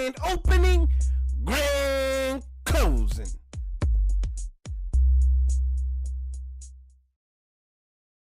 grand opening, grand closing.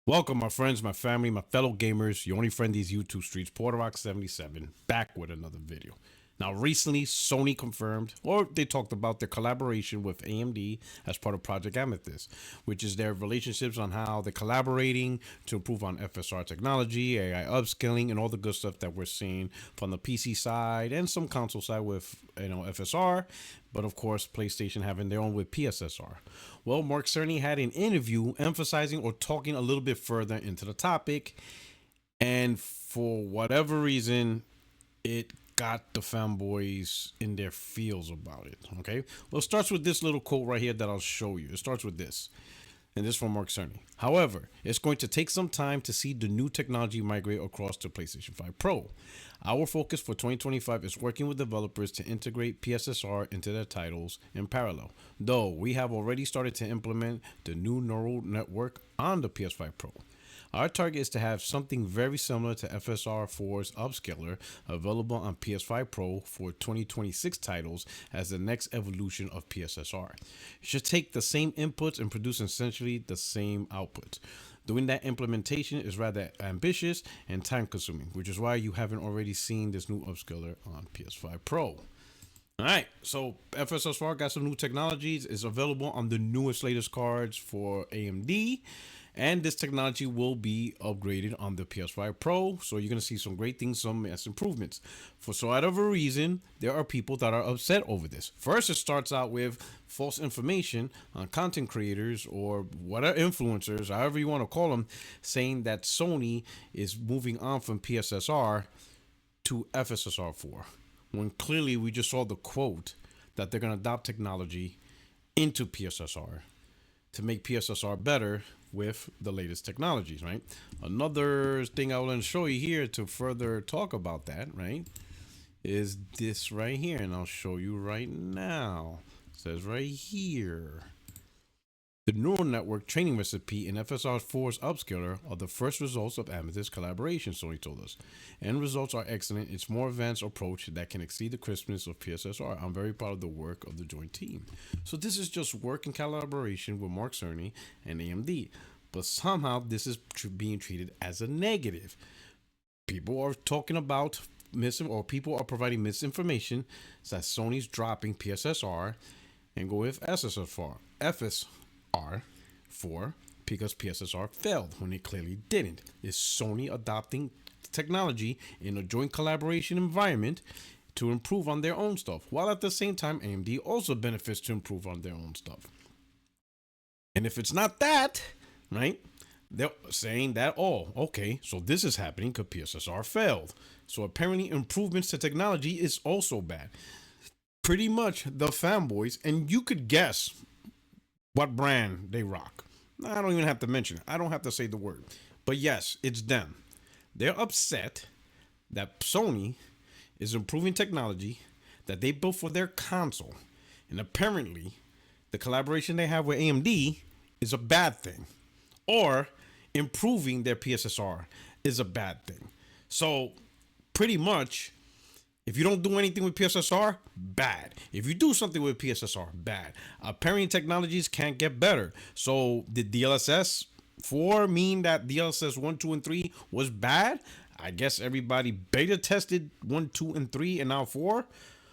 Welcome, my friends, my family, my fellow gamers, your only friend these YouTube streets, PorterRock77, back with another video. Now, recently, Sony confirmed, or they talked about their collaboration with AMD as part of Project Amethyst, which is their relationships on how they're collaborating to improve on FSR technology, AI upscaling, and all the good stuff that we're seeing from the PC side and some console side with, FSR, but of course, PlayStation having their own with PSSR. Well, Mark Cerny had an interview emphasizing or talking a little bit further into the topic, and for whatever reason, it got the fanboys in their feels about it. Okay, well, it starts with this little quote right here that I'll show you. It starts with this, and this is from Mark Cerny. However, it's going to take some time to see the new technology migrate across to PlayStation 5 Pro. Our focus for 2025 is working with developers to integrate PSSR into their titles in parallel, though we have already started to implement the new neural network on the PS5 Pro. Our target is to have something very similar to FSR4's upscaler available on PS5 Pro for 2026 titles as the next evolution of PSSR. It should take the same inputs and produce essentially the same outputs. Doing that implementation is rather ambitious and time consuming, which is why you haven't already seen this new upscaler on PS5 Pro. All right, so FSR got some new technologies. It's available on the newest, latest cards for AMD. And this technology will be upgraded on the PS5 Pro. So you're going to see some great things, some mass improvements. For so whatever reason, there are people that are upset over this. First, it starts out with false information on content creators or whatever influencers, however you want to call them, saying that Sony is moving on from PSSR to FSSR4. When clearly we just saw the quote that they're going to adopt technology into PSSR to make PSSR better with the latest technologies, right? Another thing I want to show you here to further talk about that, right, is this right here, and I'll show you right now. It says right here, the neural network training recipe in FSR4's upscaler are the first results of Amethyst collaboration, Sony told us. End results are excellent. It's more advanced approach that can exceed the crispness of PSSR. I'm very proud of the work of the joint team. So this is just work in collaboration with Mark Cerny and AMD. But somehow this is being treated as a negative. People are talking about people are providing misinformation that Sony's dropping PSSR and go with FSR4 because PSSR failed when it clearly didn't. Is Sony adopting technology in a joint collaboration environment to improve on their own stuff, while at the same time AMD also benefits to improve on their own stuff? And if it's not that, right, they're saying that, oh, okay, so this is happening because PSSR failed. So apparently improvements to technology is also bad. Pretty much the fanboys, and you could guess what brand they rock. I don't even have to mention it. I don't have to say the word. But yes, it's them. They're upset that Sony is improving technology that they built for their console. And apparently, the collaboration they have with AMD is a bad thing. Or improving their PSSR is a bad thing. So pretty much, if you don't do anything with PSSR, bad. If you do something with PSSR, bad. Apparently technologies can't get better. So did DLSS 4 mean that DLSS 1, 2, and 3 was bad? I guess everybody beta tested 1, 2, and 3 and now 4.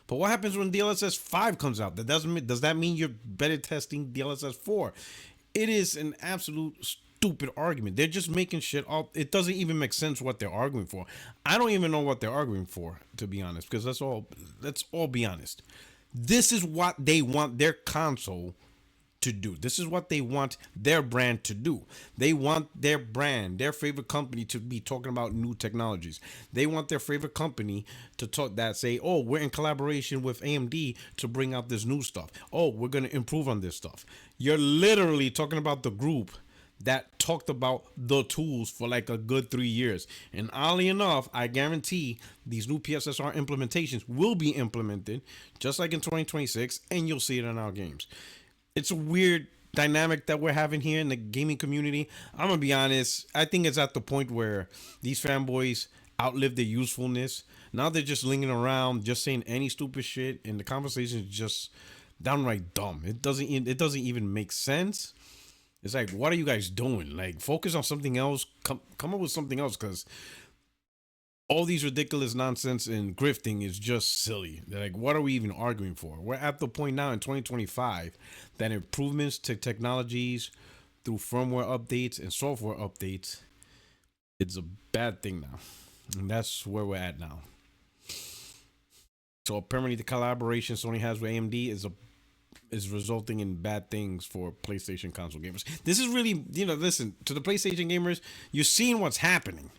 But what happens when DLSS 5 comes out? Does that mean you're beta testing DLSS 4? It is an absolute stupid argument. They're just making shit up. It doesn't even make sense what they're arguing for. I don't even know what they're arguing for, to be honest, because let's all be honest. This is what they want their console to do. This is what they want their brand to do. They want their brand, their favorite company, to be talking about new technologies. They want their favorite company to talk that say, oh, we're in collaboration with AMD to bring out this new stuff. Oh, we're going to improve on this stuff. You're literally talking about the group that talked about the tools for like a good 3 years. And oddly enough, I guarantee these new PSSR implementations will be implemented just like in 2026, and you'll see it in our games. It's a weird dynamic that we're having here in the gaming community, I'm gonna be honest. I think it's at the point where these fanboys outlive their usefulness. Now they're just lingering around, just saying any stupid shit, and the conversation is just downright dumb. It doesn't even make sense. It's like, what are you guys doing? Like, focus on something else. Come up with something else, because all these ridiculous nonsense and grifting is just silly. They're like, what are we even arguing for? We're at the point now in 2025 that improvements to technologies through firmware updates and software updates, it's a bad thing now. And that's where we're at now. So apparently the collaboration Sony has with AMD is resulting in bad things for PlayStation console gamers. This is really, listen, to the PlayStation gamers, you're seeing what's happening,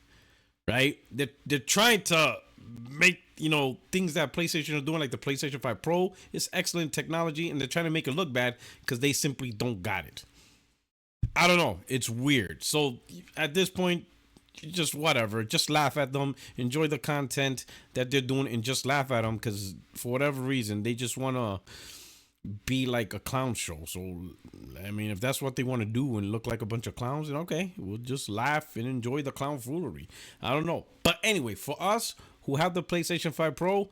right? They're trying to make, things that PlayStation are doing, like the PlayStation 5 Pro is excellent technology, and they're trying to make it look bad because they simply don't got it. I don't know. It's weird. So at this point, just whatever, just laugh at them, enjoy the content that they're doing, and just laugh at them, because for whatever reason they just want to be like a clown show. So I mean, if that's what they want to do and look like a bunch of clowns, then okay, we'll just laugh and enjoy the clown foolery. I don't know, but anyway, for us who have the PlayStation 5 Pro,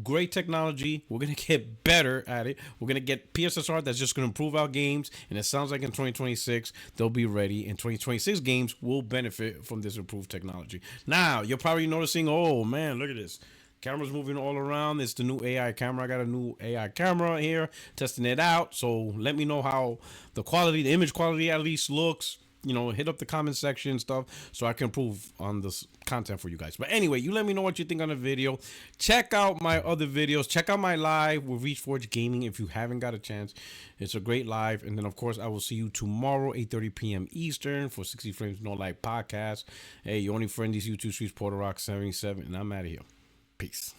great technology. We're gonna get better at it. We're gonna get PSSR that's just gonna improve our games, and it sounds like in 2026 they'll be ready. And 2026 games will benefit from this improved technology. Now you're probably noticing, oh man, look at this. Camera's moving all around. It's the new AI camera. I got a new AI camera here, testing it out. So let me know how the image quality at least looks. Hit up the comment section and stuff so I can improve on this content for you guys. But anyway, you let me know what you think on the video. Check out my other videos. Check out my live with ReachForge Gaming if you haven't got a chance. It's a great live. And then, of course, I will see you tomorrow, 8:30 p.m. Eastern for 60 Frames No Light podcast. Hey, your only friend is YouTube Streets Porter Rock 77, and I'm out of here. Peace.